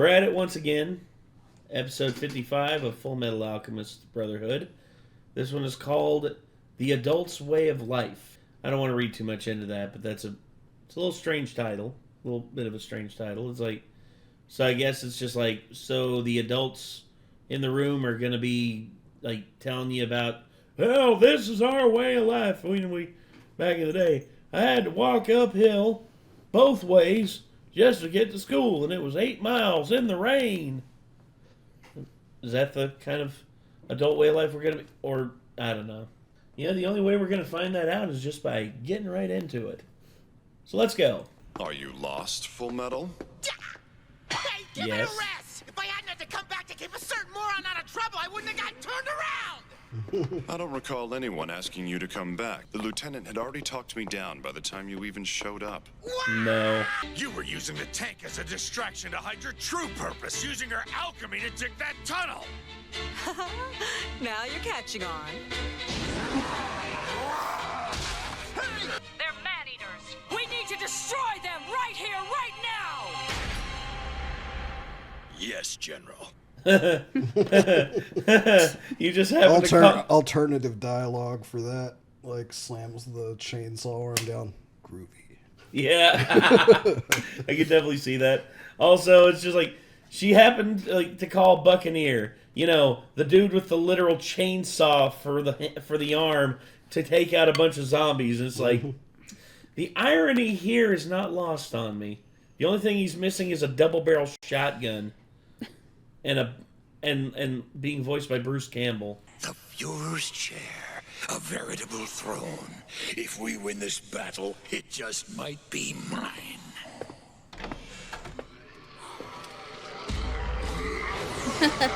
We're at it once again. Episode 55 of Fullmetal Alchemist Brotherhood. This one is called The Adult's Way of Life. I don't want to read too much into that, but it's a little strange title. A little bit of a strange title. It's like, so I guess it's just like, so the adults in the room are going to be like telling you about, well, this is our way of life. We back in the day, I had to walk uphill both ways just to get to school, and it was 8 miles in the rain. Is that the kind of adult way of life we're going to be? Or, I don't know. You know, the only way we're going to find that out is just by getting right into it. So let's go. Are you lost, Fullmetal? Hey, give it a rest! If I hadn't had to come back to keep a certain moron out of trouble, I wouldn't have gotten turned around! I don't recall anyone asking you to come back. The lieutenant had already talked me down by the time you even showed up. No. You were using the tank as a distraction to hide your true purpose, using her alchemy to dig that tunnel! Now you're catching on. They're man-eaters. We need to destroy them right here, right now! Yes, General. You just have alternative dialogue for that, like slams the chainsaw arm down. Groovy. Yeah. I could definitely see that. Also, it's just like she happened to call Buccaneer, you know, the dude with the literal chainsaw for the arm to take out a bunch of zombies. And it's like the irony here is not lost on me. The only thing he's missing is a double-barrel shotgun and being voiced by Bruce Campbell. The Fuhrer's chair, a veritable throne. If we win this battle, it just might be mine.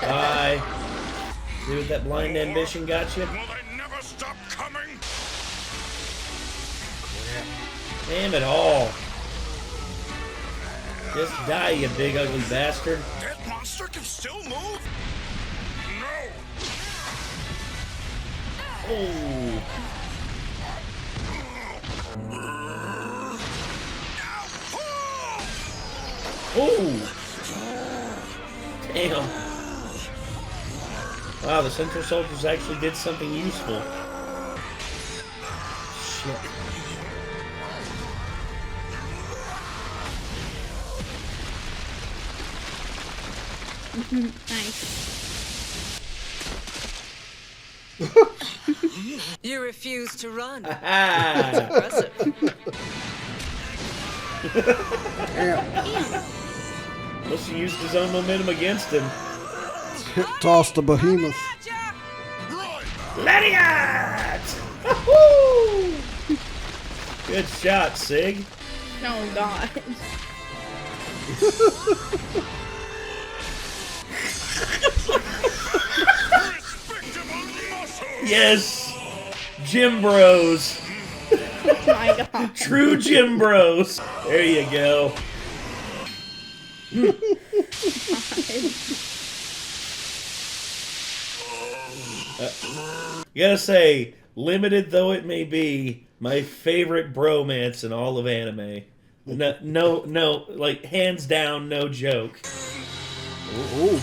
Bye. See what that blind ambition got you? Will they never stop coming? Damn it all. Just die, you big ugly bastard. That monster can still move? No! Oh. Oh. Damn. Wow, the Central Soldiers actually did something useful. Shit. Nice. You refuse to run. That's impressive. Must have used his own momentum against him. Toss the behemoth. Renegades! Woo! Good shot, Sig. Oh, God. Yes! Gym Bros. Oh, my God. True Gym Bros. There you go. Gotta say, limited though it may be, my favorite bromance in all of anime. No, like hands down, no joke. Oh.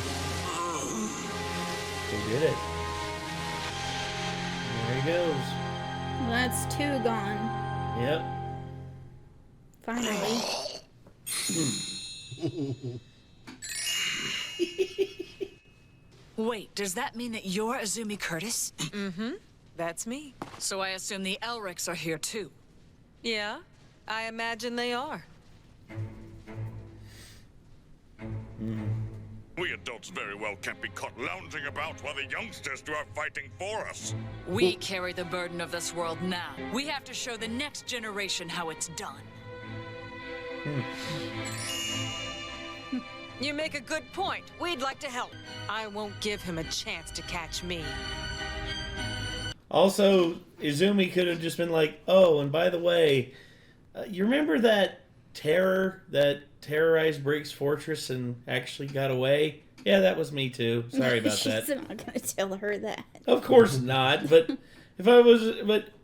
They did it. There he goes. Well, that's 2 gone. Yep. Finally. Wait, does that mean that you're Azumi Curtis? Mm-hmm. That's me. So I assume the Elrics are here too. Yeah, I imagine they are. We adults very well can't be caught lounging about while the youngsters do our fighting for us. We carry the burden of this world now. We have to show the next generation how it's done. You make a good point. We'd like to help. I won't give him a chance to catch me. Also, Izumi could have just been like, oh, and by the way, you remember that terror that terrorized Briggs Fortress and actually got away? Yeah, that was me too. Sorry about that. She's not going to tell her that. Of course not, but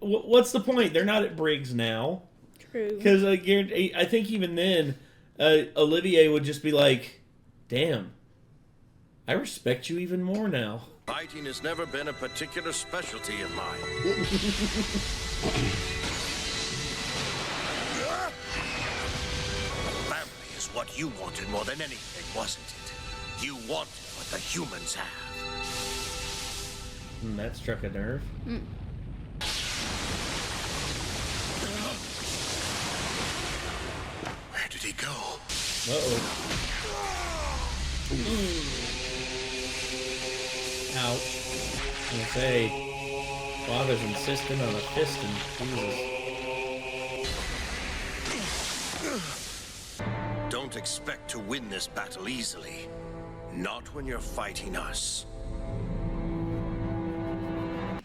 what's the point? They're not at Briggs now. True. Because I think even then, Olivier would just be like, Damn. I respect you even more now. Fighting has never been a particular specialty of mine. Family is what you wanted more than anything, wasn't it? You wanted what the humans have. That struck a nerve. Where did he go? Uh-oh. Ouch. I was gonna say, Father's insistent on a fisting. Jesus. Don't expect to win this battle easily. Not when you're fighting us.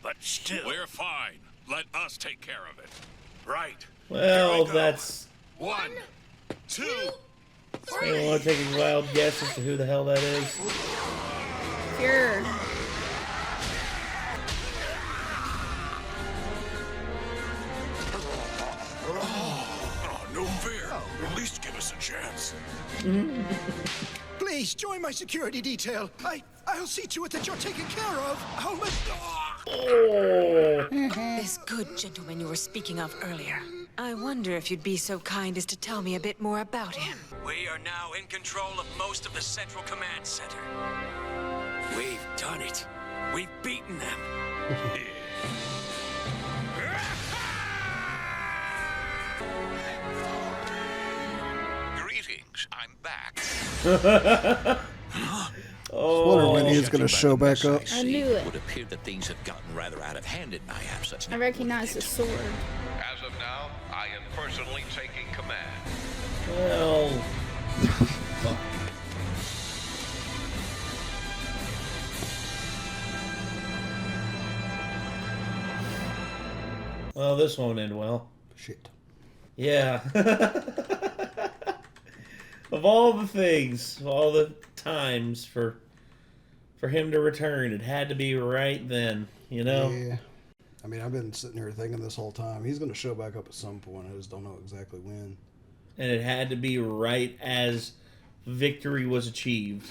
But still... We're fine. Let us take care of it. Right. Well, that's... 1, 2... Anyone want to take a wild guess as to who the hell that is? Sure. Oh, no fear. At least give us a chance. Please join my security detail. I'll see to it that you're taken care of. This good gentleman you were speaking of earlier. I wonder if you'd be so kind as to tell me a bit more about him. We are now in control of most of the Central Command Center. We've done it. We've beaten them. Greetings, I'm back. I wonder when he's going to show back up. I knew it. Would appear that things have gotten rather out of hand at NIAP such. I recognize the sword. As of now, I am personally taking command. Well... fuck. Well, this won't end well. Shit. Yeah. Of all the things, of all the times for him to return, it had to be right then, you know? Yeah. I mean, I've been sitting here thinking this whole time, he's going to show back up at some point. I just don't know exactly when. And it had to be right as victory was achieved.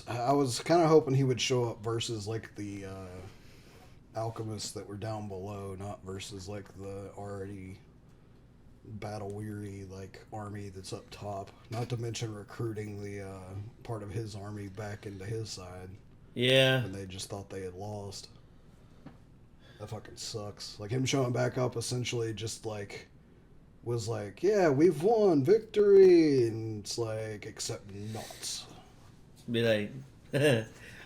I was kind of hoping he would show up versus, like, the alchemists that were down below, not versus, like, the already battle-weary, like, army that's up top. Not to mention recruiting the part of his army back into his side. Yeah. And they just thought they had lost. That fucking sucks. Like, him showing back up essentially just, like, was like, yeah, we've won, victory, and it's like, except not. Be like,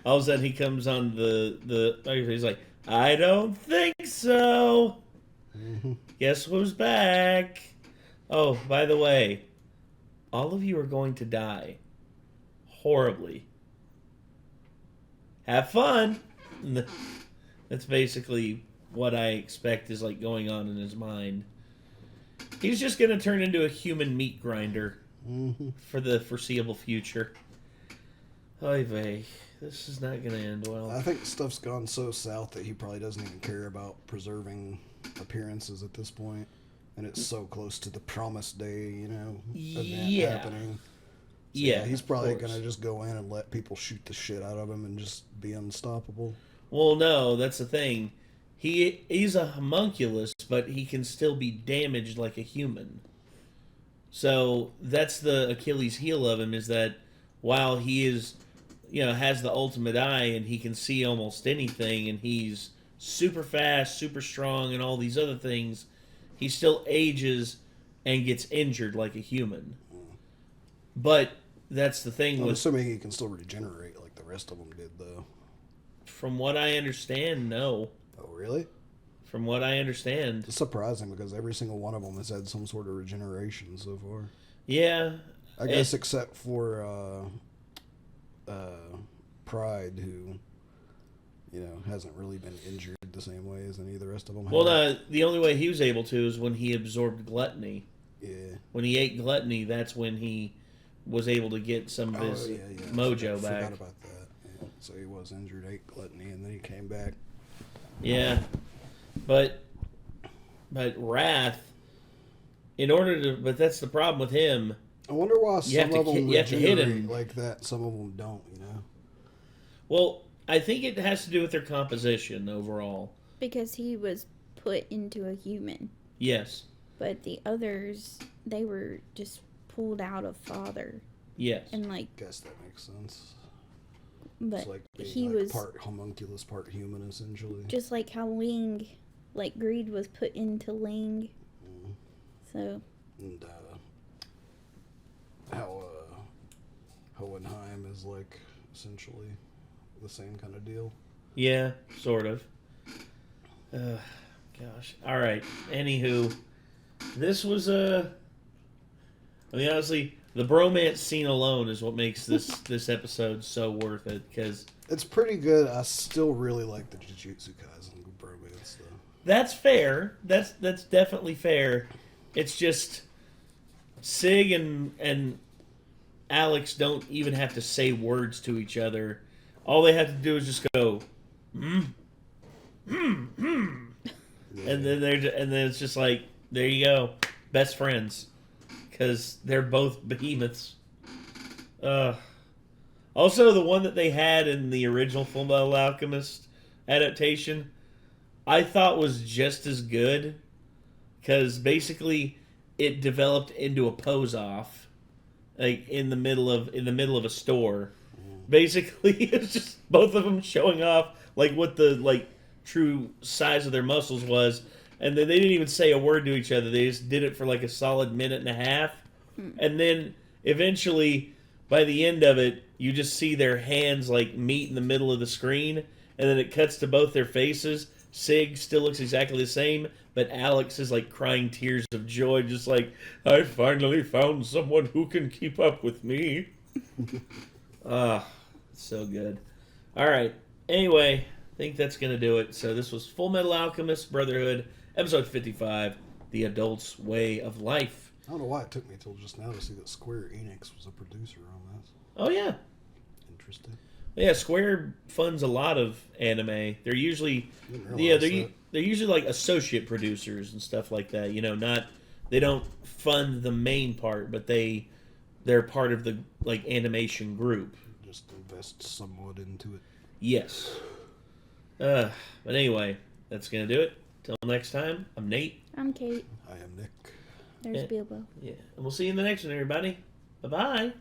all of a sudden he comes on he's like, I don't think so. Guess who's back? Oh, by the way, all of you are going to die. Horribly. Have fun. That's basically what I expect is like going on in his mind. He's just going to turn into a human meat grinder for the foreseeable future. Oy vey. This is not going to end well. I think stuff's gone so south that he probably doesn't even care about preserving appearances at this point. And it's so close to the promised day, you know, event happening. So yeah, he's probably going to just go in and let people shoot the shit out of him and just be unstoppable. Well, no, that's the thing. He's a homunculus, but he can still be damaged like a human. So that's the Achilles heel of him, is that while he is, you know, has the ultimate eye and he can see almost anything and he's super fast, super strong, and all these other things, he still ages and gets injured like a human. But that's the thing. I'm assuming he can still regenerate like the rest of them did, though. From what I understand, no. Oh, really? From what I understand. It's surprising because every single one of them has had some sort of regeneration so far. Yeah. I guess except for Pride, who, you know, hasn't really been injured the same way as any of the rest of them. Well, the only way he was able to is when he absorbed gluttony. Yeah. When he ate gluttony, that's when he was able to get some of his mojo back. I forgot about that. Yeah. So he was injured, ate gluttony, and then he came back. Yeah. But Wrath, but that's the problem with him. I wonder why some of them you have to hit him regenerate like that, some of them don't, you know? Well, I think it has to do with their composition overall. Because he was put into a human. Yes. But the others, they were just pulled out of Father. Yes. And like... Guess that makes sense. But it's like being he like was... part homunculus, part human, essentially. Just like how Ling, like Greed was put into Ling. So... And how Hohenheim is like essentially the same kind of deal. Yeah, sort of. Gosh. All right. Anywho, this was I mean, honestly, the bromance scene alone is what makes this episode so worth it, because it's pretty good. I still really like the Jujutsu Kaisen bromance though. That's fair. That's definitely fair. It's just Sig and Alex don't even have to say words to each other. All they have to do is just go, and then it's just like, there you go, best friends, because they're both behemoths. Also, the one that they had in the original Fullmetal Alchemist adaptation, I thought was just as good, because basically it developed into a pose off, like in the middle of a store. Basically, it's just both of them showing off like what the like true size of their muscles was, and then they didn't even say a word to each other. They just did it for like a solid minute and a half, and then eventually, by the end of it, you just see their hands like meet in the middle of the screen, and then it cuts to both their faces. Sig still looks exactly the same, but Alex is like crying tears of joy, just like, I finally found someone who can keep up with me. So good. All right. Anyway, I think that's going to do it. So this was Fullmetal Alchemist Brotherhood, episode 55, The Adult's Way of Life. I don't know why it took me till just now to see that Square Enix was a producer on this. Oh, yeah. Interesting. Yeah, Square funds a lot of anime. They're usually, they're usually like associate producers and stuff like that. You know, they don't fund the main part, but they're part of the like animation group. Just invest somewhat into it. Yes. But anyway, that's gonna do it. Till next time, I'm Nate. I'm Kate. I am Nick. There's Bilbo. Yeah, and we'll see you in the next one, everybody. Bye bye.